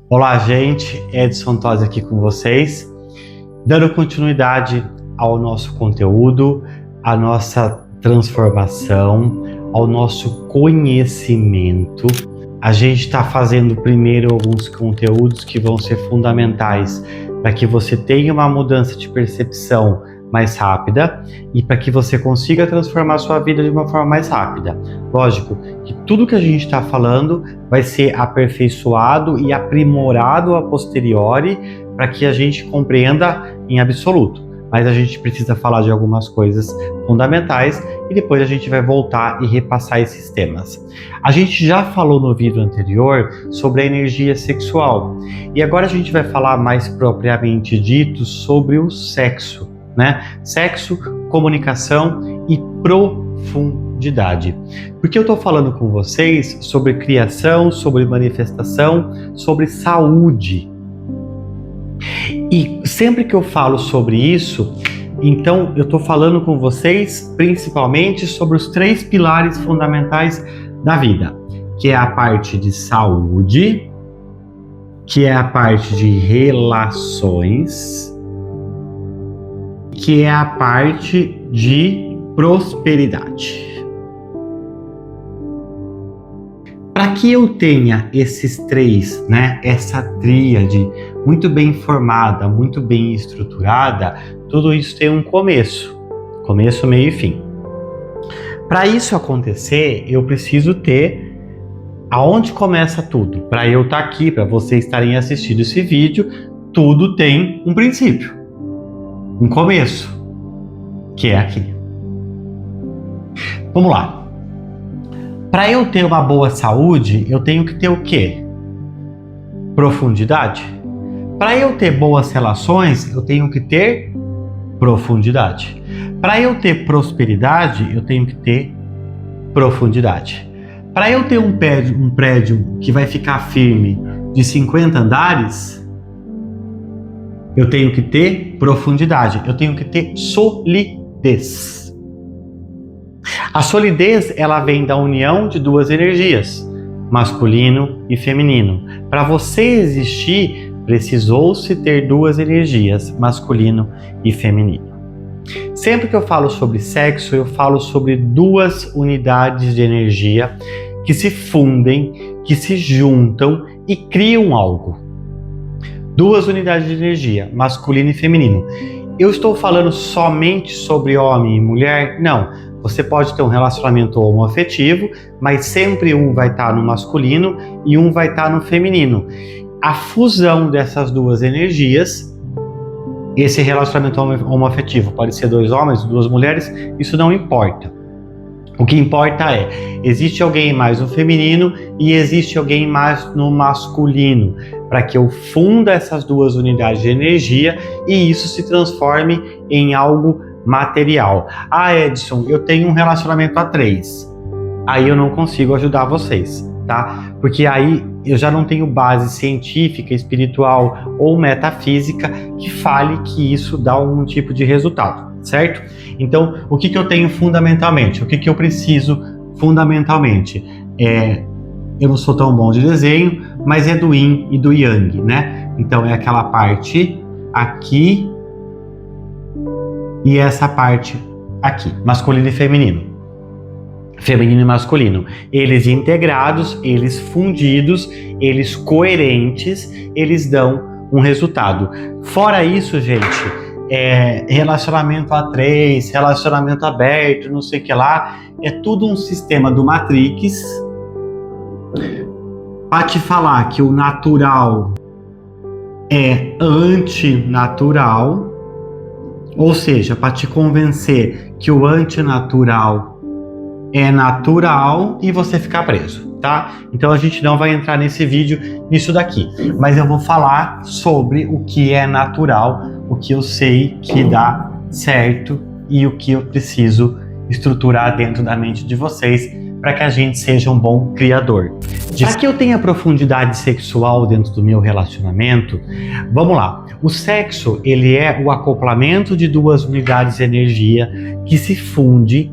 Olá, gente. Edson Tosi aqui com vocês, dando continuidade ao nosso conteúdo, à nossa transformação, ao nosso conhecimento. A gente está fazendo primeiro alguns conteúdos que vão ser fundamentais para que você tenha uma mudança de percepção mais rápida e para que você consiga transformar a sua vida de uma forma mais rápida. Lógico que tudo que a gente está falando vai ser aperfeiçoado e aprimorado a posteriori para que a gente compreenda em absoluto. Mas a gente precisa falar de algumas coisas fundamentais e depois a gente vai voltar e repassar esses temas. A gente já falou no vídeo anterior sobre a energia sexual e agora a gente vai falar mais propriamente dito sobre o sexo, né? Sexo, comunicação e profundidade. Porque eu estou falando com vocês sobre criação, sobre manifestação, sobre saúde. E sempre que eu falo sobre isso, então eu estou falando com vocês principalmente sobre os 3 pilares fundamentais da vida, que é a parte de saúde, que é a parte de relações, que é a parte de prosperidade. Para que eu tenha esses 3, né, essa tríade muito bem formada, muito bem estruturada, tudo isso tem um começo, meio e fim. Para isso acontecer, eu preciso ter aonde começa tudo. Para eu estar aqui, para vocês estarem assistindo esse vídeo, tudo tem um princípio, um começo, que é aqui. Vamos lá. Para eu ter uma boa saúde, eu tenho que ter o quê? Profundidade. Para eu ter boas relações, eu tenho que ter profundidade. Para eu ter prosperidade, eu tenho que ter profundidade. Para eu ter um prédio que vai ficar firme de 50 andares, eu tenho que ter profundidade, eu tenho que ter solidez. A solidez, ela vem da união de 2 energias, masculino e feminino. Para você existir, precisou-se ter 2 energias, masculino e feminino. Sempre que eu falo sobre sexo, eu falo sobre 2 unidades de energia que se fundem, que se juntam e criam algo. 2 unidades de energia, masculino e feminino. Eu estou falando somente sobre homem e mulher? Não. Você pode ter um relacionamento homoafetivo, mas sempre um vai estar no masculino e um vai estar no feminino. A fusão dessas 2 energias, esse relacionamento homoafetivo pode ser 2 homens, 2 mulheres, isso não importa. O que importa é, existe alguém mais no feminino e existe alguém mais no masculino, para que eu funda essas 2 unidades de energia e isso se transforme em algo material. Ah, Edson, eu tenho um relacionamento a 3. Aí eu não consigo ajudar vocês, tá? Porque aí eu já não tenho base científica, espiritual ou metafísica que fale que isso dá algum tipo de resultado, certo? Então, o que eu tenho fundamentalmente? O que eu preciso fundamentalmente? Eu não sou tão bom de desenho, mas é do yin e do yang, né? Então é aquela parte aqui e essa parte aqui, masculino e feminino. Feminino e masculino. Eles integrados, eles fundidos, eles coerentes, eles dão um resultado. Fora isso, gente, relacionamento a 3, relacionamento aberto, não sei o que lá, é tudo um sistema do Matrix para te falar que o natural é antinatural. Ou seja, para te convencer que o antinatural é natural e você ficar preso, tá? Então a gente não vai entrar nesse vídeo nisso daqui, mas eu vou falar sobre o que é natural, o que eu sei que dá certo e o que eu preciso estruturar dentro da mente de vocês para que a gente seja um bom criador. Para que eu tenha profundidade sexual dentro do meu relacionamento, vamos lá. O sexo, ele é o acoplamento de 2 unidades de energia que se funde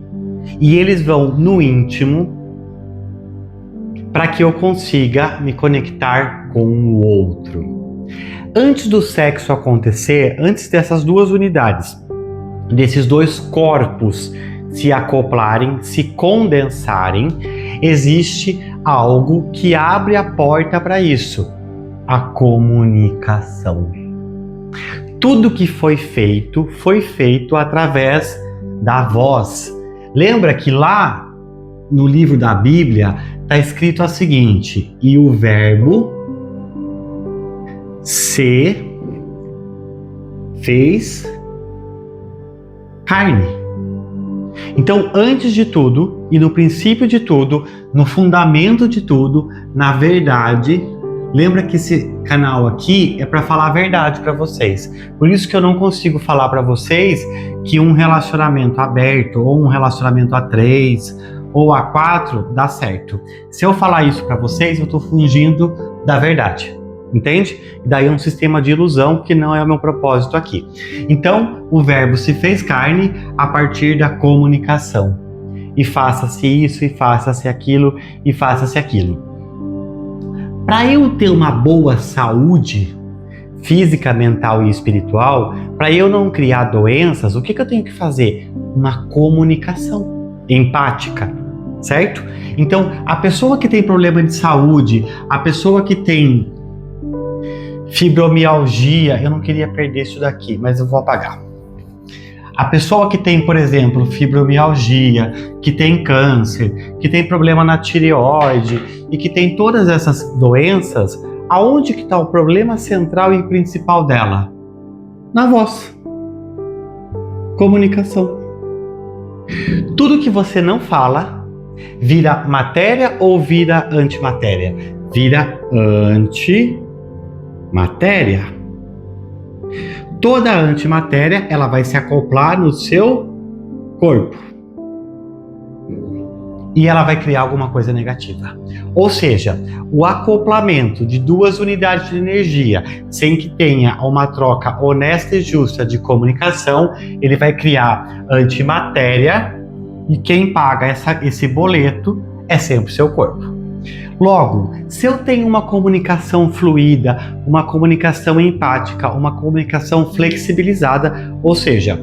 e eles vão no íntimo para que eu consiga me conectar com o outro. Antes do sexo acontecer, antes dessas duas unidades, desses dois corpos se acoplarem, se condensarem, existe algo que abre a porta para isso: a comunicação. Tudo que foi feito através da voz. Lembra que lá no livro da Bíblia está escrito o seguinte: e o verbo se fez carne. Então, antes de tudo, e no princípio de tudo, no fundamento de tudo, na verdade, lembra que esse canal aqui é para falar a verdade para vocês. Por isso que eu não consigo falar para vocês que um relacionamento aberto, ou um relacionamento a 3, ou a 4 dá certo. Se eu falar isso para vocês, eu estou fugindo da verdade. Entende? E daí é um sistema de ilusão que não é o meu propósito aqui. Então, o verbo se fez carne a partir da comunicação. E faça-se isso, e faça-se aquilo, e faça-se aquilo. Para eu ter uma boa saúde física, mental e espiritual, para eu não criar doenças, o que eu tenho que fazer? Uma comunicação empática, certo? Então, a pessoa que tem problema de saúde, a pessoa que tem fibromialgia, eu não queria perder isso daqui, mas eu vou apagar. A pessoa que tem, por exemplo, fibromialgia, que tem câncer, que tem problema na tireoide e que tem todas essas doenças, aonde que está o problema central e principal dela? Na voz. Comunicação. Tudo que você não fala vira matéria ou vira antimatéria? Vira antimatéria. Toda antimatéria, ela vai se acoplar no seu corpo e ela vai criar alguma coisa negativa. Ou seja, o acoplamento de duas unidades de energia sem que tenha uma troca honesta e justa de comunicação, ele vai criar antimatéria e quem paga esse boleto é sempre o seu corpo. Logo, se eu tenho uma comunicação fluida, uma comunicação empática, uma comunicação flexibilizada, ou seja,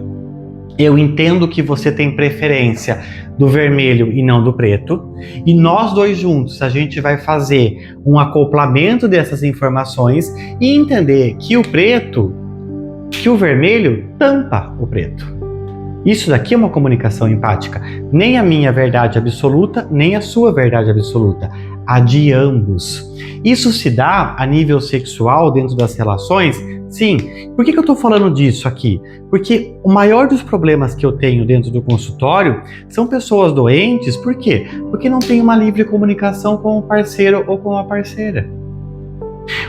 eu entendo que você tem preferência do vermelho e não do preto, e nós dois juntos a gente vai fazer um acoplamento dessas informações e entender que o vermelho tampa o preto. Isso daqui é uma comunicação empática. Nem a minha verdade absoluta, nem a sua verdade absoluta. A de ambos. Isso se dá a nível sexual dentro das relações? Sim. Por que eu estou falando disso aqui? Porque o maior dos problemas que eu tenho dentro do consultório são pessoas doentes. Por quê? Porque não tem uma livre comunicação com o parceiro ou com a parceira.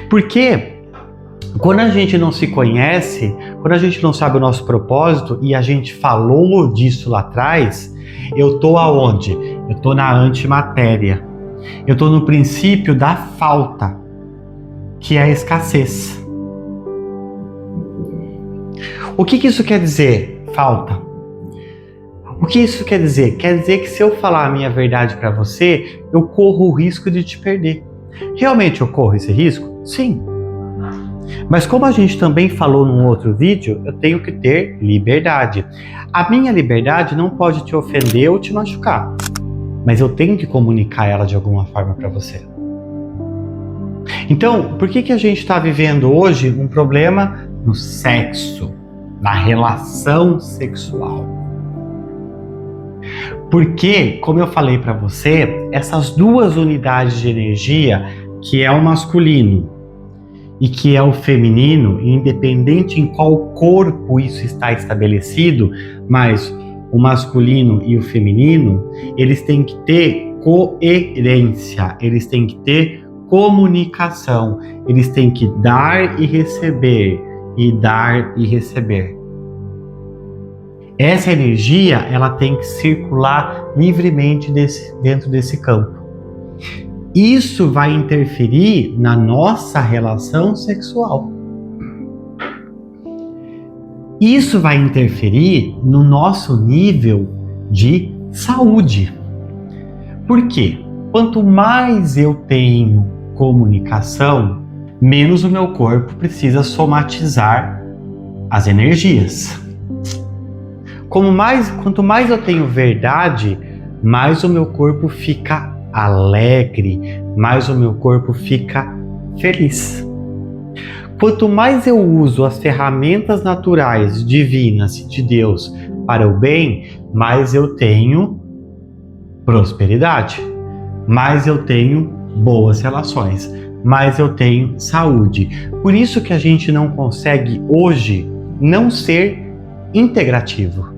Porque quando a gente não se conhece, quando a gente não sabe o nosso propósito e a gente falou disso lá atrás, eu tô aonde? Eu tô na antimatéria. Eu tô no princípio da falta, que é a escassez. O que isso quer dizer, falta? O que isso quer dizer? Quer dizer que se eu falar a minha verdade para você, eu corro o risco de te perder. Realmente eu corro esse risco? Sim. Mas como a gente também falou num outro vídeo, eu tenho que ter liberdade. A minha liberdade não pode te ofender ou te machucar, mas eu tenho que comunicar ela de alguma forma para você. Então, por que a gente está vivendo hoje um problema no sexo, na relação sexual? Porque, como eu falei para você, essas duas unidades de energia, que é o masculino e que é o feminino, independente em qual corpo isso está estabelecido, mas o masculino e o feminino, eles têm que ter coerência, eles têm que ter comunicação, eles têm que dar e receber, e dar e receber. Essa energia, ela tem que circular livremente dentro desse campo. Isso vai interferir na nossa relação sexual. Isso vai interferir no nosso nível de saúde. Por quê? Quanto mais eu tenho comunicação, menos o meu corpo precisa somatizar as energias. Quanto mais eu tenho verdade, mais o meu corpo fica alegre, mais o meu corpo fica feliz. Quanto mais eu uso as ferramentas naturais, divinas de Deus para o bem, mais eu tenho prosperidade, mais eu tenho boas relações, mais eu tenho saúde. Por isso que a gente não consegue hoje não ser integrativo.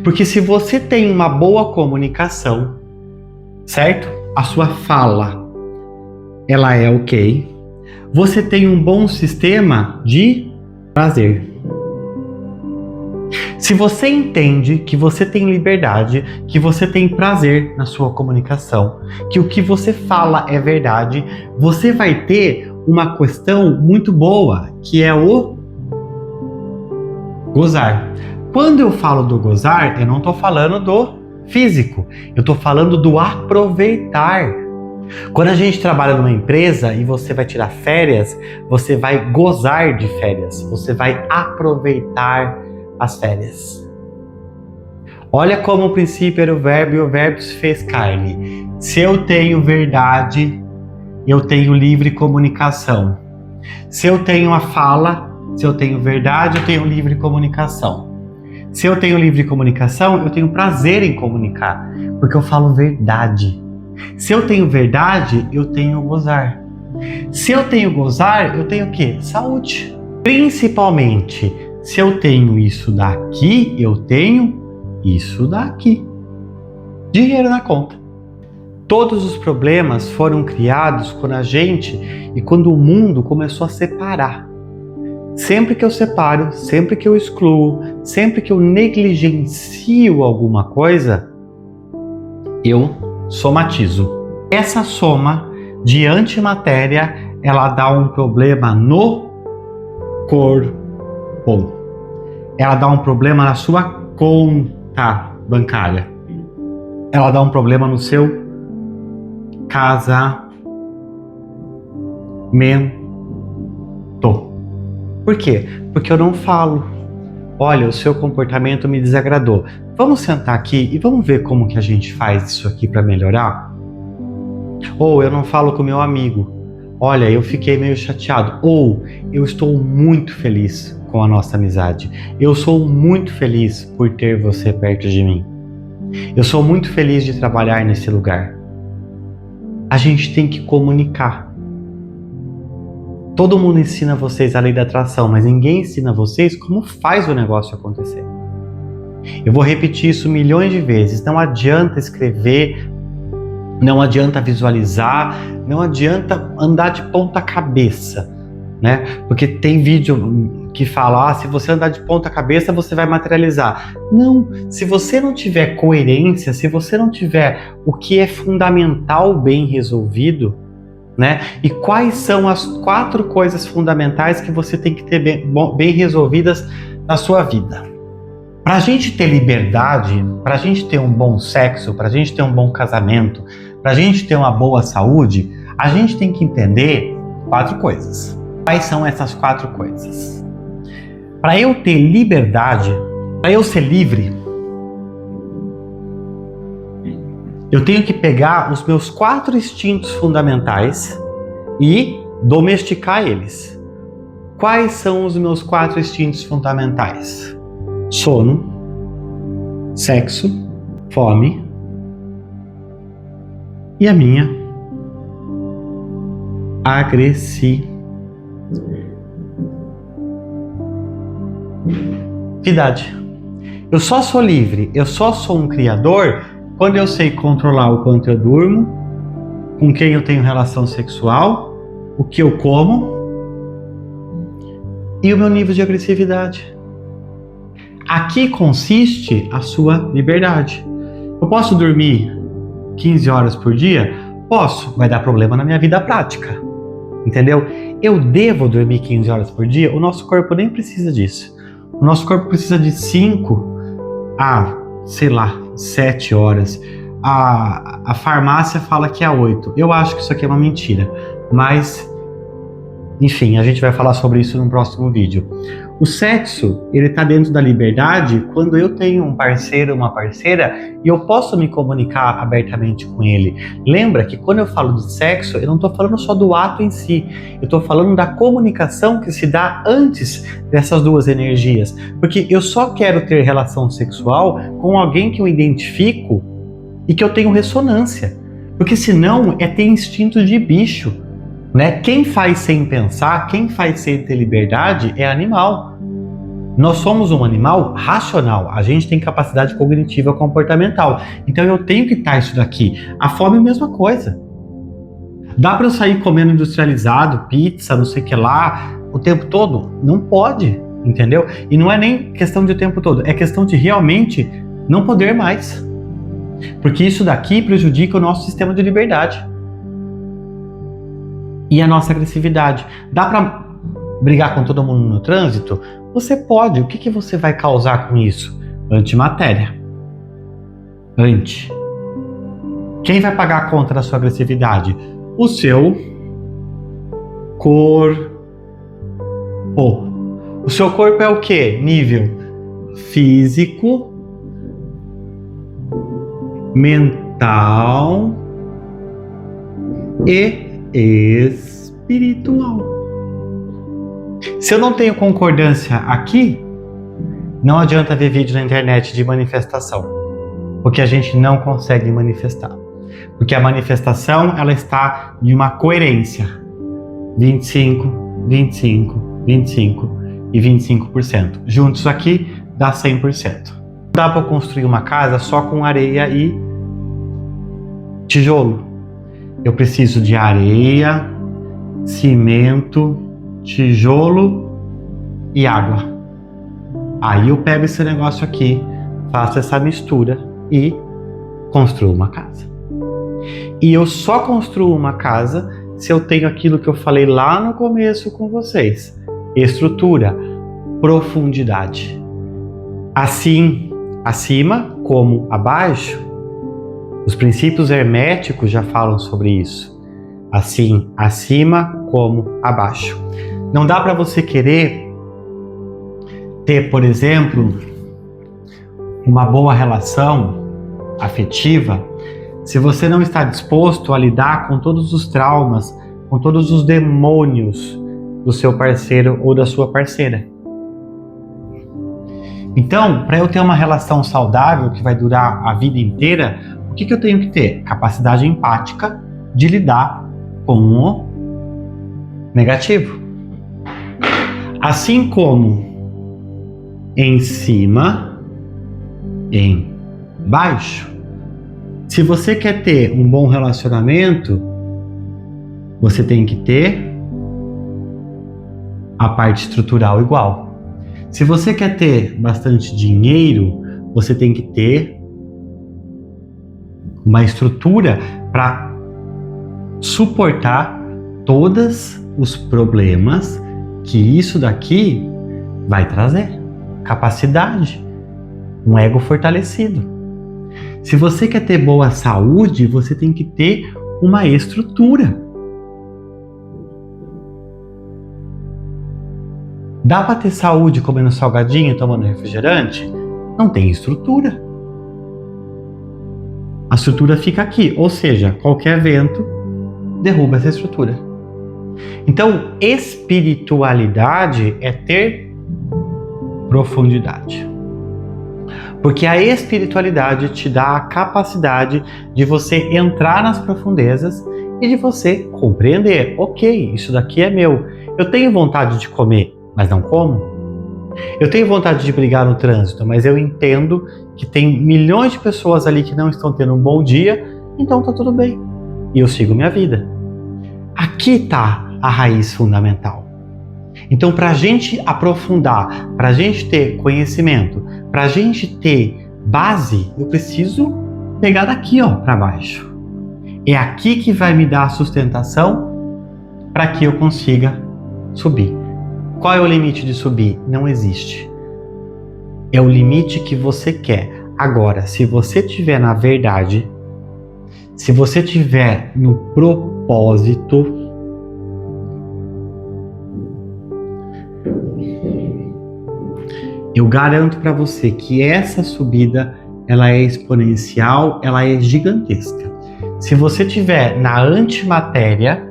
Porque se você tem uma boa comunicação, certo? A sua fala, ela é ok. Você tem um bom sistema de prazer. Se você entende que você tem liberdade, que você tem prazer na sua comunicação, que o que você fala é verdade, você vai ter uma questão muito boa, que é o gozar. Quando eu falo do gozar, eu não estou falando do físico, eu estou falando do aproveitar. Quando a gente trabalha numa empresa e você vai tirar férias, você vai gozar de férias, você vai aproveitar as férias. Olha como o princípio era o verbo e o verbo se fez carne. Se eu tenho verdade, eu tenho livre comunicação. Se eu tenho a fala, se eu tenho verdade, eu tenho livre comunicação. Se eu tenho livre comunicação, eu tenho prazer em comunicar, porque eu falo verdade. Se eu tenho verdade, eu tenho gozar. Se eu tenho gozar, eu tenho o quê? Saúde. Principalmente, se eu tenho isso daqui, eu tenho isso daqui. Dinheiro na conta. Todos os problemas foram criados quando a gente e quando o mundo começou a separar. Sempre que eu separo, sempre que eu excluo, sempre que eu negligencio alguma coisa, eu somatizo. Essa soma de antimatéria, ela dá um problema no corpo. Ela dá um problema na sua conta bancária. Ela dá um problema no seu casamento. Por quê? Porque eu não falo. Olha, o seu comportamento me desagradou. Vamos sentar aqui e vamos ver como que a gente faz isso aqui para melhorar? Ou eu não falo com meu amigo. Olha, eu fiquei meio chateado. Ou eu estou muito feliz com a nossa amizade. Eu sou muito feliz por ter você perto de mim. Eu sou muito feliz de trabalhar nesse lugar. A gente tem que comunicar. Todo mundo ensina vocês a lei da atração, mas ninguém ensina vocês como faz o negócio acontecer. Eu vou repetir isso milhões de vezes. Não adianta escrever, não adianta visualizar, não adianta andar de ponta cabeça, né? Porque tem vídeo que fala, se você andar de ponta cabeça, você vai materializar. Não, se você não tiver coerência, se você não tiver o que é fundamental bem resolvido, né? E quais são as 4 coisas fundamentais que você tem que ter bem resolvidas na sua vida? Para a gente ter liberdade, para a gente ter um bom sexo, para a gente ter um bom casamento, para a gente ter uma boa saúde, a gente tem que entender 4 coisas. Quais são essas 4 coisas? Para eu ter liberdade, para eu ser livre, eu tenho que pegar os meus 4 instintos fundamentais e domesticar eles. Quais são os meus 4 instintos fundamentais? Sono, sexo, fome e a minha agressividade. Eu só sou livre, eu só sou um criador quando eu sei controlar o quanto eu durmo, com quem eu tenho relação sexual, o que eu como e o meu nível de agressividade. Aqui consiste a sua liberdade. Eu posso dormir 15 horas por dia? Posso, vai dar problema na minha vida prática. Entendeu? Eu devo dormir 15 horas por dia? O nosso corpo nem precisa disso. O nosso corpo precisa de 5 a, 7 horas. A farmácia fala que é 8. Eu acho que isso aqui é uma mentira. Mas Enfim, a gente vai falar sobre isso no próximo vídeo. O sexo, ele está dentro da liberdade quando eu tenho um parceiro, uma parceira, e eu posso me comunicar abertamente com ele. Lembra que quando eu falo de sexo, eu não estou falando só do ato em si, eu estou falando da comunicação que se dá antes dessas duas energias. Porque eu só quero ter relação sexual com alguém que eu identifico e que eu tenho ressonância. Porque senão é ter instinto de bicho, né? Quem faz sem pensar, quem faz sem ter liberdade é animal. Nós somos um animal racional, a gente tem capacidade cognitiva comportamental. Então eu tenho que estar isso daqui. A fome é a mesma coisa. Dá para eu sair comendo industrializado, pizza, não sei o que lá, o tempo todo? Não pode, entendeu? E não é nem questão de o tempo todo, é questão de realmente não poder mais. Porque isso daqui prejudica o nosso sistema de liberdade. E a nossa agressividade. Dá para brigar com todo mundo no trânsito? Você pode. O que você vai causar com isso? Antimatéria. Quem vai pagar a conta da sua agressividade? O seu corpo. O seu corpo é o quê? Nível físico, mental e espiritual. Se eu não tenho concordância aqui, não adianta ver vídeo na internet de manifestação, porque a gente não consegue manifestar. Porque a manifestação, ela está em uma coerência. 25, 25, 25 e 25%. Juntos aqui dá 100%. Não dá para construir uma casa só com areia e tijolo. Eu preciso de areia, cimento, tijolo e água. Aí eu pego esse negócio aqui, faço essa mistura e construo uma casa. E eu só construo uma casa se eu tenho aquilo que eu falei lá no começo com vocês: estrutura, profundidade. Assim, acima como abaixo, os princípios herméticos já falam sobre isso. Assim, acima como abaixo. Não dá para você querer ter, por exemplo, uma boa relação afetiva se você não está disposto a lidar com todos os traumas, com todos os demônios do seu parceiro ou da sua parceira. Então, para eu ter uma relação saudável que vai durar a vida inteira, o que eu tenho que ter? Capacidade empática de lidar com o negativo. Assim como em cima, embaixo. Se você quer ter um bom relacionamento, você tem que ter a parte estrutural igual. Se você quer ter bastante dinheiro, você tem que ter uma estrutura para suportar todos os problemas que isso daqui vai trazer. Capacidade, um ego fortalecido. Se você quer ter boa saúde, você tem que ter uma estrutura. Dá para ter saúde comendo salgadinho e tomando refrigerante? Não tem estrutura. A estrutura fica aqui, ou seja, qualquer vento derruba essa estrutura. Então, espiritualidade é ter profundidade. Porque a espiritualidade te dá a capacidade de você entrar nas profundezas e de você compreender. Ok, isso daqui é meu. Eu tenho vontade de comer, mas não como. Eu tenho vontade de brigar no trânsito, mas eu entendo que tem milhões de pessoas ali que não estão tendo um bom dia, então tá tudo bem. E eu sigo minha vida. Aqui está a raiz fundamental. Então, para a gente aprofundar, para a gente ter conhecimento, para a gente ter base, eu preciso pegar daqui para baixo. É aqui que vai me dar a sustentação para que eu consiga subir. Qual é o limite de subir? Não existe. É o limite que você quer. Agora, se você estiver na verdade, se você estiver no propósito, Eu garanto para você que essa subida, ela é exponencial, ela é gigantesca. Se você tiver na antimatéria,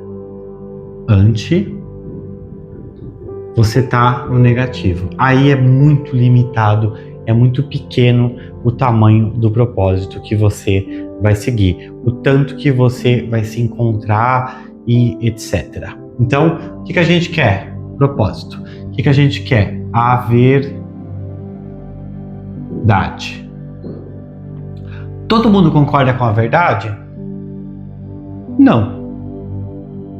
você tá no negativo. Aí é muito limitado, é muito pequeno o tamanho do propósito que você vai seguir, o tanto que você vai se encontrar e etc. Então, o que a gente quer? Propósito. O que a gente quer? A verdade. Todo mundo concorda com a verdade? Não.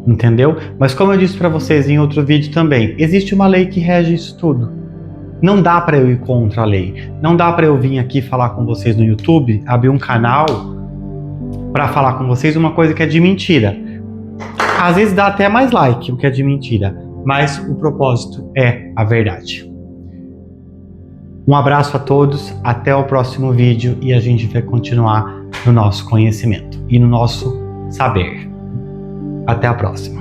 Entendeu? Mas como eu disse para vocês em outro vídeo também, existe uma lei que rege isso tudo. Não dá para eu ir contra a lei. Não dá para eu vir aqui falar com vocês no YouTube, abrir um canal para falar com vocês uma coisa que é de mentira. Às vezes dá até mais like o que é de mentira, mas o propósito é a verdade. Um abraço a todos, até o próximo vídeo e a gente vai continuar no nosso conhecimento e no nosso saber. Até a próxima.